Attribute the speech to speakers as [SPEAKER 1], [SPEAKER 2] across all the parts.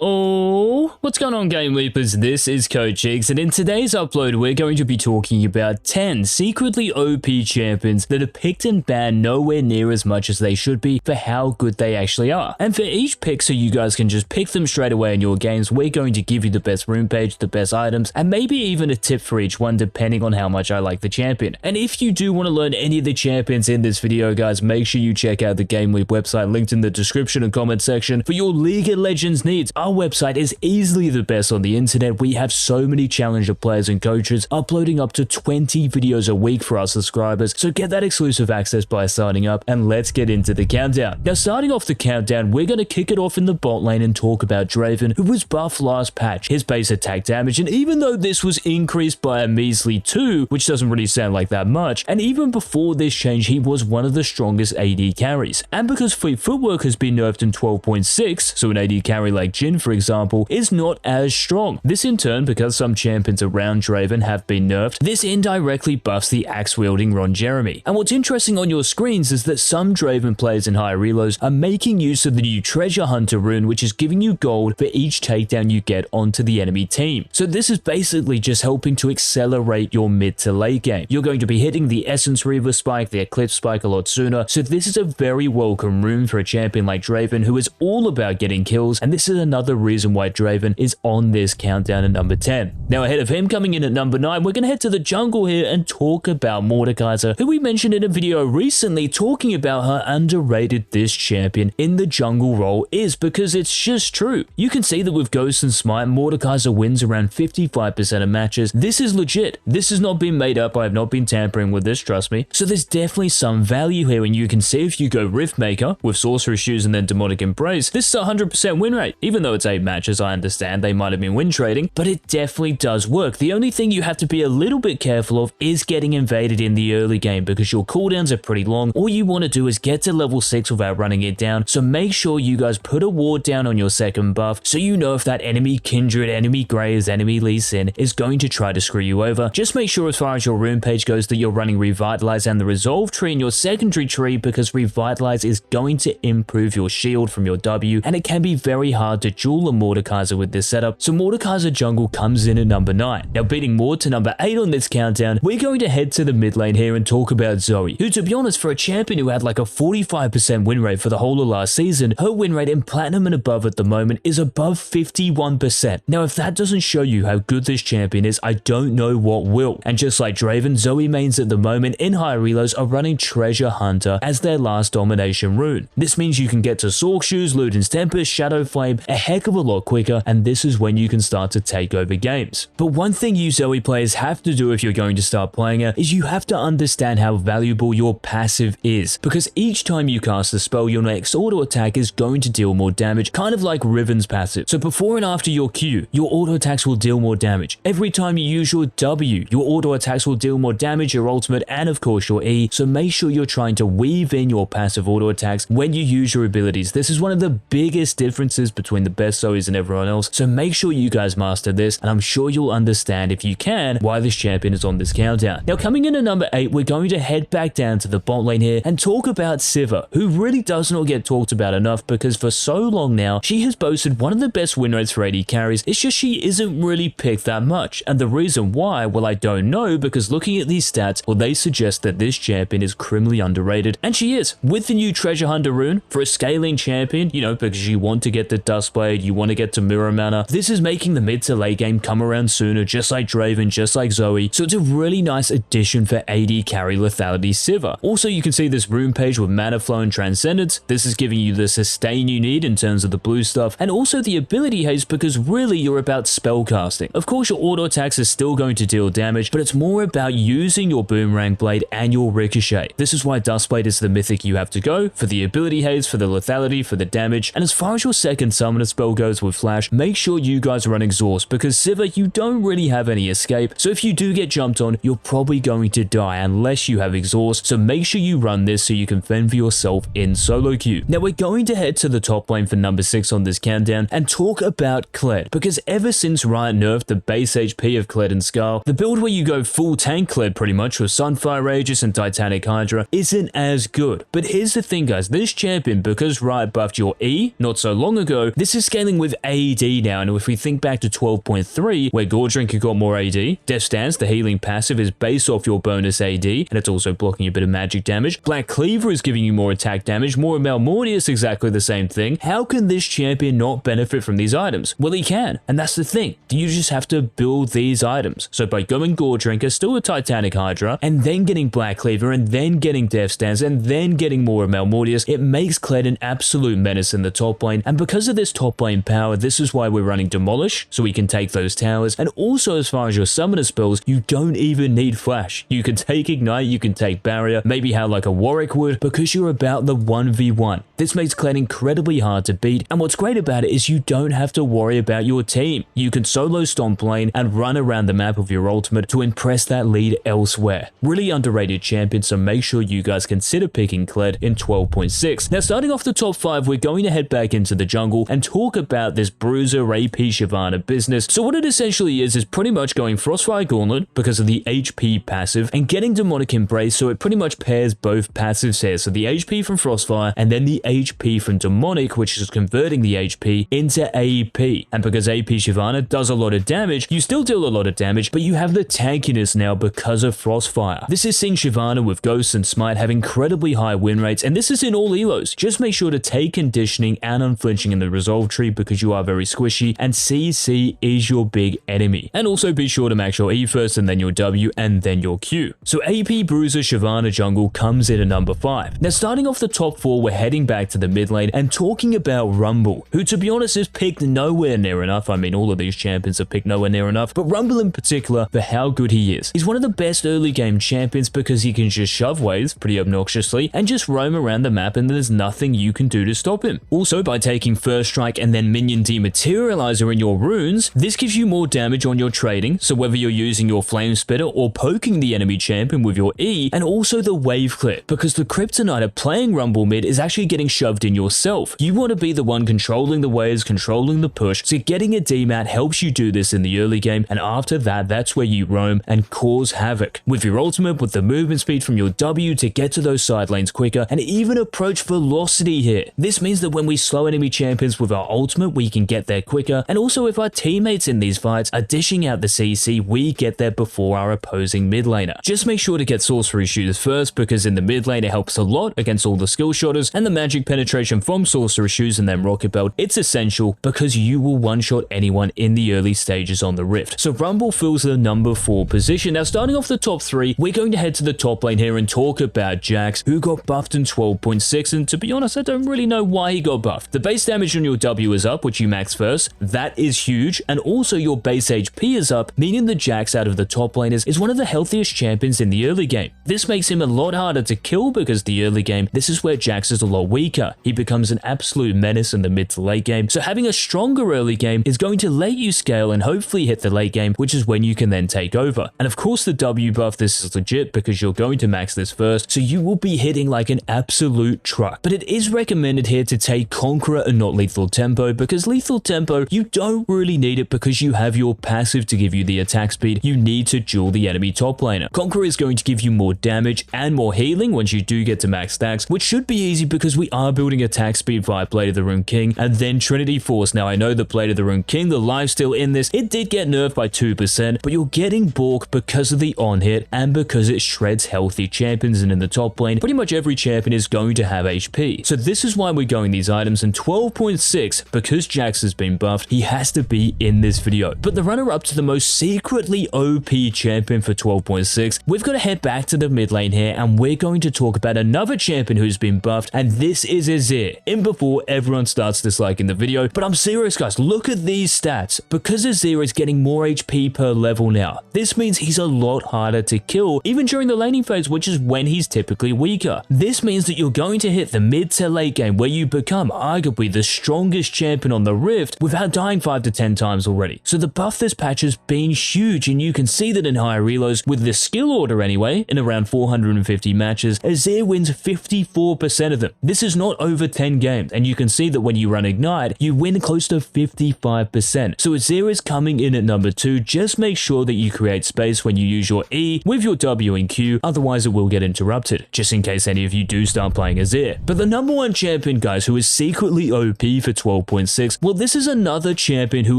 [SPEAKER 1] Oh, what's going on, GameLeapers? This is Coach Cheeks, and in today's upload, we're going to be talking about 10 secretly OP champions that are picked and banned nowhere near as much as they should be for how good they actually are. And for each pick, so you guys can just pick them straight away in your games, we're going to give you the best room page, the best items, and maybe even a tip for each one depending on how much I like the champion. And if you do want to learn any of the champions in this video, guys, make sure you check out the GameLeap website linked in the description and comment section for your League of Legends needs. Our website is easily the best on the internet. We have so many challenger players and coaches uploading up to 20 videos a week for our subscribers, so get that exclusive access by signing up, and let's get into the countdown. Now, starting off the countdown, we're going to kick it off in the bot lane and talk about Draven, who was buffed last patch. His base attack damage, and even though this was increased by a measly 2, which doesn't really sound like that much, and even before this change, he was one of the strongest AD carries. And because Fleet Footwork has been nerfed in 12.6, so an AD carry like Jhin, for example, is not as strong. This in turn, because some champions around Draven have been nerfed, this indirectly buffs the axe-wielding Ron Jeremy. And what's interesting on your screens is that some Draven players in higher relos are making use of the new Treasure Hunter rune, which is giving you gold for each takedown you get onto the enemy team. So this is basically just helping to accelerate your mid to late game. You're going to be hitting the Essence Reaver spike, the Eclipse spike a lot sooner, so this is a very welcome rune for a champion like Draven, who is all about getting kills, and this is another reason why Draven is on this countdown at number 10. Now, ahead of him coming in at number 9, we're going to head to the jungle here and talk about Mordekaiser, who we mentioned in a video recently talking about how underrated this champion in the jungle role is, because it's just true. You can see that with Ghost and Smite, Mordekaiser wins around 55% of matches. This is legit. This has not been made up. I have not been tampering with this, trust me. So there's definitely some value here, and you can see if you go Riftmaker with Sorcerer's Shoes and then Demonic Embrace, this is a 100% win rate. Even though it's 8 matches, I understand they might have been win trading, but it definitely does work. The only thing you have to be a little bit careful of is getting invaded in the early game, because your cooldowns are pretty long. All you want to do is get to level 6 without running it down, so make sure you guys put a ward down on your second buff so you know if that enemy Kindred, enemy Graves, enemy Lee Sin is going to try to screw you over. Just make sure as far as your rune page goes that you're running Revitalize and the Resolve tree in your secondary tree, because Revitalize is going to improve your shield from your W, and it can be very hard to duel a Mordekaiser with this setup, so Mordekaiser jungle comes in at number 9. Now, beating Mord to number 8 on this countdown, we're going to head to the mid lane here and talk about Zoe, who, to be honest, for a champion who had like a 45% win rate for the whole of last season, her win rate in Platinum and above at the moment is above 51%. Now, if that doesn't show you how good this champion is, I don't know what will. And just like Draven, Zoe mains at the moment in higher relos are running Treasure Hunter as their last domination rune. This means you can get to Sorc Shoes, Luden's Tempest, Shadow Flame a heck of a lot quicker, and this is when you can start to take over games. But one thing you Zoe players have to do if you're going to start playing her is you have to understand how valuable your passive is, because each time you cast a spell, your next auto attack is going to deal more damage, kind of like Riven's passive. So before and after your Q, your auto attacks will deal more damage. Every time you use your W, your auto attacks will deal more damage, your ultimate, and of course your E, so make sure you're trying to weave in your passive auto attacks when you use your abilities. This is one of the biggest differences between the best Zoes and everyone else, so make sure you guys master this, and I'm sure you'll understand, if you can, why this champion is on this countdown. Now, coming in at number 8, we're going to head back down to the bot lane here and talk about Sivir, who really does not get talked about enough, because for so long now, she has boasted one of the best win rates for AD carries. It's just she isn't really picked that much, and the reason why, well, I don't know, because looking at these stats, well, they suggest that this champion is criminally underrated, and she is. With the new Treasure Hunter rune, for a scaling champion, you know, because you want to get the Duskblade, you want to get to Mirror Mana, this is making the mid to late game come around sooner, just like Draven, just like Zoe, so it's a really nice addition for AD carry lethality Sivir. Also, you can see this rune page with Mana Flow and Transcendence. This is giving you the sustain you need in terms of the blue stuff, and also the ability haste, because really you're about spell casting. Of course, your auto attacks are still going to deal damage, but it's more about using your Boomerang Blade and your Ricochet. This is why Duskblade is the mythic you have to go for the ability haste, for the lethality, for the damage. And as far as your second summoner spell goes with Flash, make make sure you guys run exhaust, because Sivir, you don't really have any escape, so if you do get jumped on, you're probably going to die unless you have exhaust, so make sure you run this so you can fend for yourself in solo queue. Now we're going to head to the top lane for number 6 on this countdown and talk about Kled, because ever since Riot nerfed the base HP of Kled and Skarl, the build where you go full tank Kled pretty much with Sunfire Aegis and Titanic Hydra isn't as good. But here's the thing guys, this champion, because Riot buffed your E not so long ago, this is scaling with AD now, and if we think back to 12.3 where Gordrinker got more AD, Death Stance, the healing passive, is based off your bonus AD, and it's also blocking a bit of magic damage. Black Cleaver is giving you more attack damage, more Malmortius exactly the same thing. How can this champion not benefit from these items? Well, he can, and that's the thing. You just have to build these items. So by going Gordrinker, still a Titanic Hydra, and then getting Black Cleaver, and then getting Death Stance, and then getting more Malmortius, it makes Kled an absolute menace in the top lane. And because of this top lane power, this is why we're running Demolish, so we can take those towers. And also, as far as your summoner spells, you don't even need Flash. You can take Ignite, you can take Barrier, maybe how like a Warwick would, because you're about the 1v1. This makes Kled incredibly hard to beat, and what's great about it is you don't have to worry about your team. You can solo stomp lane and run around the map with your ultimate to impress that lead elsewhere. Really underrated champion, so make sure you guys consider picking Kled in 12.6. Now starting off the top 5, we're going to head back into the jungle and talk about this Bruiser AP Shyvana business. So what it essentially is pretty much going Frostfire Gauntlet because of the HP passive, and getting Demonic Embrace, so it pretty much pairs both passives here. So the HP from Frostfire and then the HP from Demonic, which is converting the HP into AP. And because AP Shyvana does a lot of damage, you still deal a lot of damage, but you have the tankiness now because of Frostfire. This is seeing Shyvana with Ghost and Smite have incredibly high win rates, and this is in all elos. Just make sure to take conditioning and unflinching in the resolve tree because you are very squishy, and CC is your big enemy. And also be sure to max your E first and then your W and then your Q. So AP Bruiser Shyvana jungle comes in at number 5. Now starting off the top 4, we're heading back to the mid lane and talking about Rumble, who to be honest is picked nowhere near enough. I mean, all of these champions are picked nowhere near enough, but Rumble in particular for how good he is. He's one of the best early game champions because he can just shove waves pretty obnoxiously and just roam around the map, and there's nothing you can do to stop him. Also, by taking First Strike and then Minion Dematerializer in your runes, this gives you more damage on your trading, so whether you're using your Flame Spitter or poking the enemy champion with your E, and also the wave clip, because the Kryptoniter playing Rumble mid is actually getting shoved in yourself. You want to be the one controlling the waves, controlling the push, so getting a demat helps you do this in the early game, and after that, that's where you roam and cause havoc. With your ultimate, with the movement speed from your W to get to those side lanes quicker, and even approach velocity here. This means that when we slow enemy champions with our ultimate, we can get there quicker, and also if our teammates in these fights are dishing out the CC, we get there before our opposing mid laner. Just make sure to get sorcery shooters first, because in the mid lane it helps a lot against all the skill shotters, and the magic penetration from sorcery shoes and then rocket belt, it's essential because you will one-shot anyone in the early stages on the rift. So Rumble fills the number 4 position. Now starting off the top 3, we're going to head to the top lane here and talk about Jax, who got buffed in 12.6, and to be honest, I don't really know why he got buffed. The base damage on your W is up, which you max first. That is huge, and also your base HP is up, meaning the Jax out of the top laners is one of the healthiest champions in the early game. This makes him a lot harder to kill because the early game, this is where Jax is a lot weaker. He becomes an absolute menace in the mid to late game, so having a stronger early game is going to let you scale and hopefully hit the late game, which is when you can then take over. And of course the W buff, this is legit because you're going to max this first, so you will be hitting like an absolute truck. But it is recommended here to take Conqueror and not Lethal Tempo, because Lethal Tempo, you don't really need it because you have your passive to give you the attack speed. You need to duel the enemy top laner. Conqueror is going to give you more damage and more healing once you do get to max stacks, which should be easy because we are building attack speed via Blade of the Rune King and then Trinity Force. Now I know the Blade of the Rune King, the lifesteal in this, it did get nerfed by 2%, but you're getting Bork because of the on hit and because it shreds healthy champions, and in the top lane, pretty much every champion is going to have HP. So this is why we're going these items, and 12.6, because Jax has been buffed, he has to be in this video. But the runner-up to the most secretly OP champion for 12.6, we've got to head back to the mid lane here, and we're going to talk about another champion who's been buffed, and this is Azir. In before everyone starts disliking the video, but I'm serious guys, look at these stats. Because Azir is getting more HP per level now, this means he's a lot harder to kill, even during the laning phase, which is when he's typically weaker. This means that you're going to hit the mid to late game where you become arguably the strongest champion on the rift, without dying 5 to 10 times already. So the buff this patch has been huge, and you can see that in higher reloads, with the skill order anyway, in around 450 matches, Azir wins 54% of them. This is not over 10 games, and you can see that when you run Ignite, you win close to 55%. So Azir is coming in at number 2. Just make sure that you create space when you use your E with your W and Q, otherwise it will get interrupted, just in case any of you do start playing Azir. But the number 1 champion, guys, who is secretly OP for 12.6, well, this is another champion who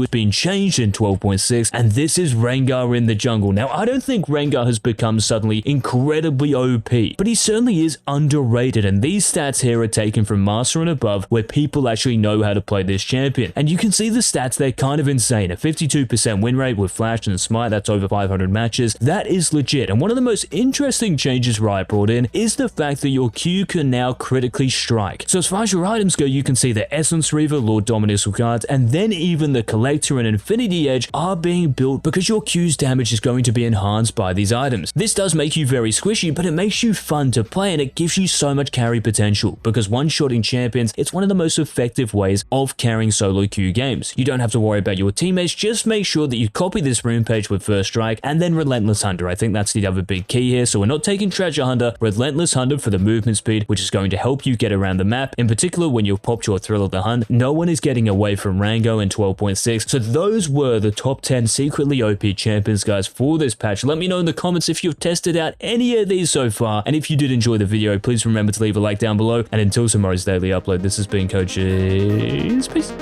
[SPEAKER 1] has been changed in 12.6, and this is Rengar in the jungle. Now, I don't think Rengar has become suddenly incredibly OP, but he certainly is underrated, and these stats here are taken from Master and above, where people actually know how to play this champion. And you can see the stats, they're kind of insane. A 52% win rate with Flash and Smite, that's over 500 matches. That is legit. And one of the most interesting changes Riot brought in is the fact that your Q can now critically strike. So as far as your items go, you can see the Essence Reaver, Lord Dominus cards, and then even the Collector and Infinity Edge are being built because your Q's damage is going to be enhanced by these items. This does make you very squishy, but it makes you fun to play, and it gives you so much carry potential, because one-shotting champions, it's one of the most effective ways of carrying solo queue games. You don't have to worry about your teammates, just make sure that you copy this rune page with First Strike, and then Relentless Hunter. I think that's the other big key here. So we're not taking Treasure Hunter, Relentless Hunter for the movement speed, which is going to help you get around the map. In particular, when you've popped your Thrill of the Hunt, no one is getting away from Rango in 12.6. So those were the top 10 secretly OP champions, guys, for this patch. Let me know in the comments if you've tested out any of these so far, and if you did enjoy the video, please remember to leave a like down below. And until tomorrow's daily upload, this has been Coach. Peace.